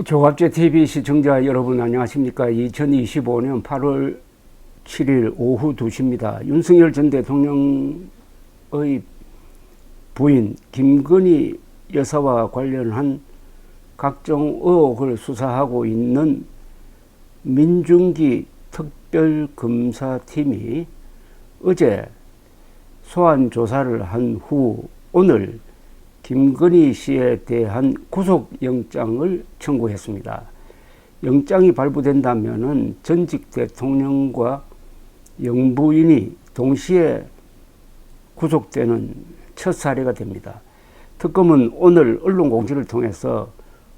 조갑제 TV 시청자 여러분 안녕하십니까? 2025년 8월 7일 오후 2시입니다. 윤석열 전 대통령의 부인 김건희 여사와 관련한 각종 의혹을 수사하고 있는 민중기 특별검사팀이 어제 소환 조사를 한 후 오늘 김건희 씨에 대한 구속영장을 청구했습니다. 영장이 발부된다면 전직 대통령과 영부인이 동시에 구속되는 첫 사례가 됩니다. 특검은 오늘 언론 공지를 통해서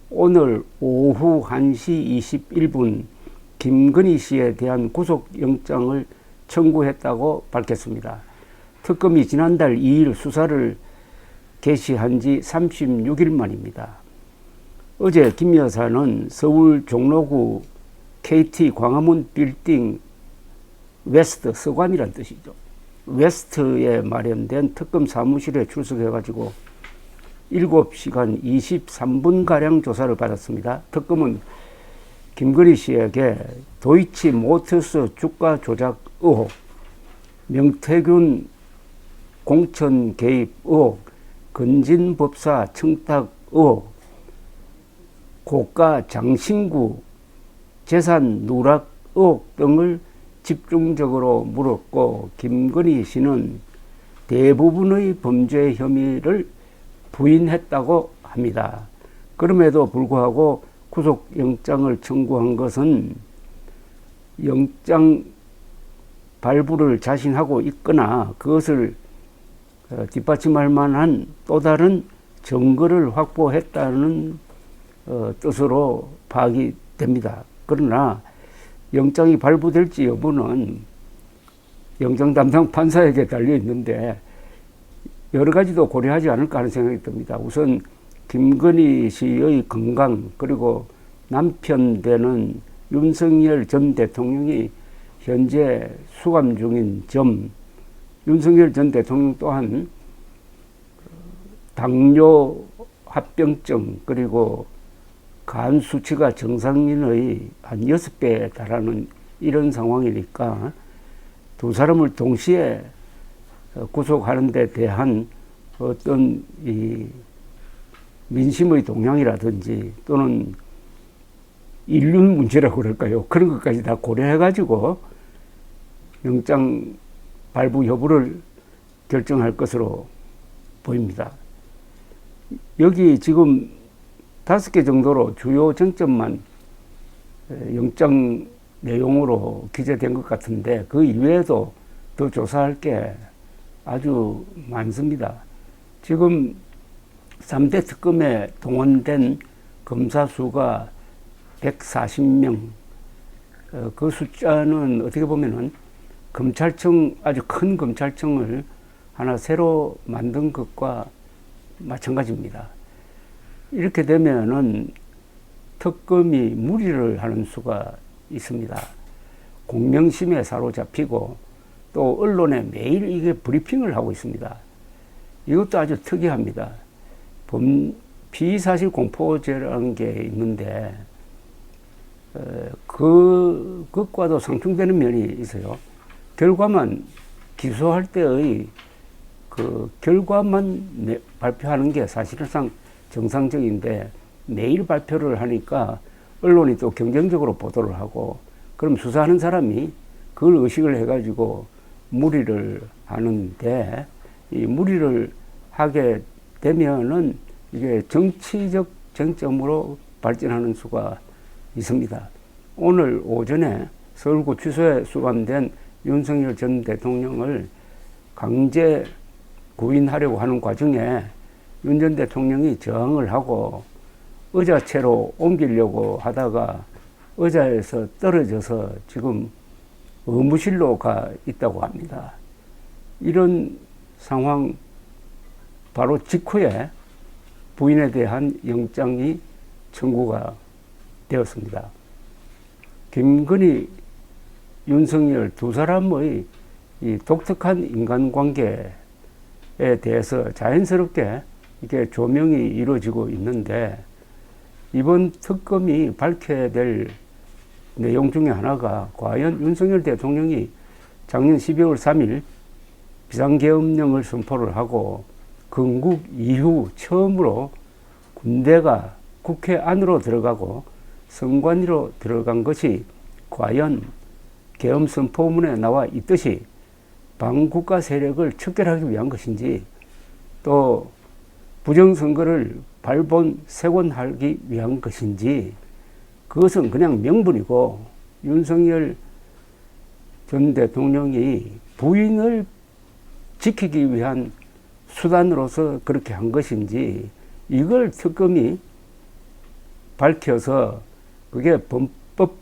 오늘 오후 1시 21분 김건희 씨에 대한 구속영장을 청구했다고 밝혔습니다. 특검이 지난달 2일 수사를 개시한 지 36일 만입니다. 어제 김 여사는 서울 종로구 KT 광화문 빌딩 웨스트, 서관이란 뜻이죠. 웨스트에 마련된 특검 사무실에 출석해가지고 7시간 23분가량 조사를 받았습니다. 특검은 김건희 씨에게 도이치 모터스 주가 조작 의혹, 명태균 공천 개입 의혹, 건진법사 청탁 의혹, 고가 장신구 재산 누락 의혹 등을 집중적으로 물었고, 김건희 씨는 대부분의 범죄 혐의를 부인했다고 합니다. 그럼에도 불구하고 구속영장을 청구한 것은 영장 발부를 자신하고 있거나 그것을 뒷받침할 만한 또 다른 증거를 확보했다는 뜻으로 파악이 됩니다. 그러나 영장이 발부될지 여부는 영장 담당 판사에게 달려 있는데 여러 가지도 고려하지 않을까 하는 생각이 듭니다. 우선 김건희 씨의 건강, 그리고 남편 되는 윤석열 전 대통령이 현재 수감 중인 점, 윤석열 전 대통령 또한 당뇨 합병증, 그리고 간 수치가 정상인의 한 6배에 달하는 이런 상황이니까 두 사람을 동시에 구속하는 데 대한 어떤 이 민심의 동향이라든지 또는 인륜 문제라고 그럴까요? 그런 것까지 다 고려해가지고 영장 발부 여부를 결정할 것으로 보입니다. 여기 지금 5개 정도로 주요 쟁점만 영장 내용으로 기재된 것 같은데 그 이외에도 더 조사할 게 아주 많습니다. 지금 3대 특검에 동원된 검사 수가 140명. 그 숫자는 어떻게 보면은 검찰청, 아주 큰 검찰청을 하나 새로 만든 것과 마찬가지입니다. 이렇게 되면은 특검이 무리를 하는 수가 있습니다. 공명심에 사로잡히고 또 언론에 매일 이게 브리핑을 하고 있습니다. 이것도 아주 특이합니다. 피의사실 공포죄라는 게 있는데 그것과도 상충되는 면이 있어요. 결과만 기소할 때의 그 결과만 발표하는 게 사실상 정상적인데 매일 발표를 하니까 언론이 또 경쟁적으로 보도를 하고, 그럼 수사하는 사람이 그걸 의식을 해가지고 무리를 하는데, 이 무리를 하게 되면은 이게 정치적 쟁점으로 발전하는 수가 있습니다. 오늘 오전에 서울구치소에 수감된 윤석열 전 대통령을 강제 구인하려고 하는 과정에 윤 전 대통령이 저항을 하고 의자채로 옮기려고 하다가 의자에서 떨어져서 지금 의무실로 가 있다고 합니다. 이런 상황 바로 직후에 부인에 대한 영장이 청구가 되었습니다. 김건희, 윤석열 두 사람의 이 독특한 인간관계에 대해서 자연스럽게 이게 조명이 이루어지고 있는데, 이번 특검이 밝혀야 될 내용 중에 하나가 과연 윤석열 대통령이 작년 12월 3일 비상계엄령을 선포를 하고 건국 이후 처음으로 군대가 국회 안으로 들어가고 선관위로 들어간 것이 과연 계엄 선포문에 나와 있듯이 반국가 세력을 척결하기 위한 것인지 또 부정선거를 발본색원하기 위한 것인지 그것은 그냥 명분이고 윤석열 전 대통령이 부인을 지키기 위한 수단으로서 그렇게 한 것인지 이걸 특검이 밝혀서 그게 범법에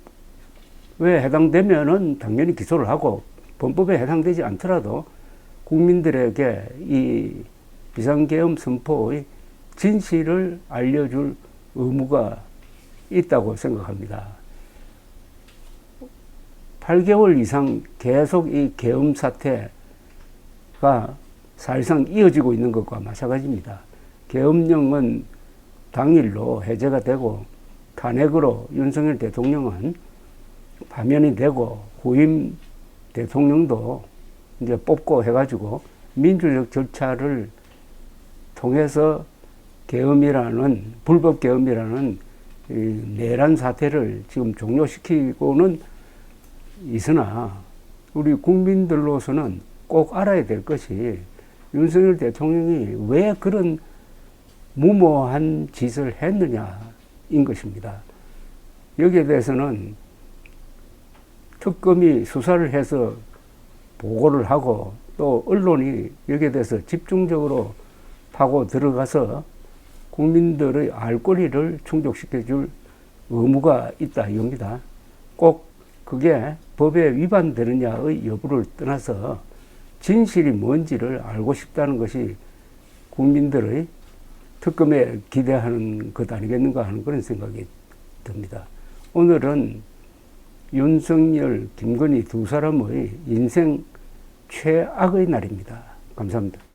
해당되면은 당연히 기소를 하고 범법에 해당되지 않더라도 국민들에게 이 비상계엄 선포의 진실을 알려줄 의무가 있다고 생각합니다. 8개월 이상 계속 이 계엄 사태가 사실상 이어지고 있는 것과 마찬가지입니다. 계엄령은 당일로 해제가 되고 탄핵으로 윤석열 대통령은 파면이 되고 후임 대통령도 이제 뽑고 해가지고 민주적 절차를 통해서 계엄이라는 불법 계엄이라는 내란 사태를 지금 종료시키고는 있으나 우리 국민들로서는 꼭 알아야 될 것이 윤석열 대통령이 왜 그런 무모한 짓을 했느냐인 것입니다. 여기에 대해서는 특검이 수사를 해서 보고를 하고 또 언론이 여기에 대해서 집중적으로 파고 들어가서 국민들의 알 권리를 충족시켜줄 의무가 있다 이겁니다. 꼭 그게 법에 위반되느냐의 여부를 떠나서 진실이 뭔지를 알고 싶다는 것이 국민들의 특검에 기대하는 것 아니겠는가 하는 그런 생각이 듭니다. 오늘은 윤석열, 김건희 두 사람의 인생 최악의 날입니다. 감사합니다.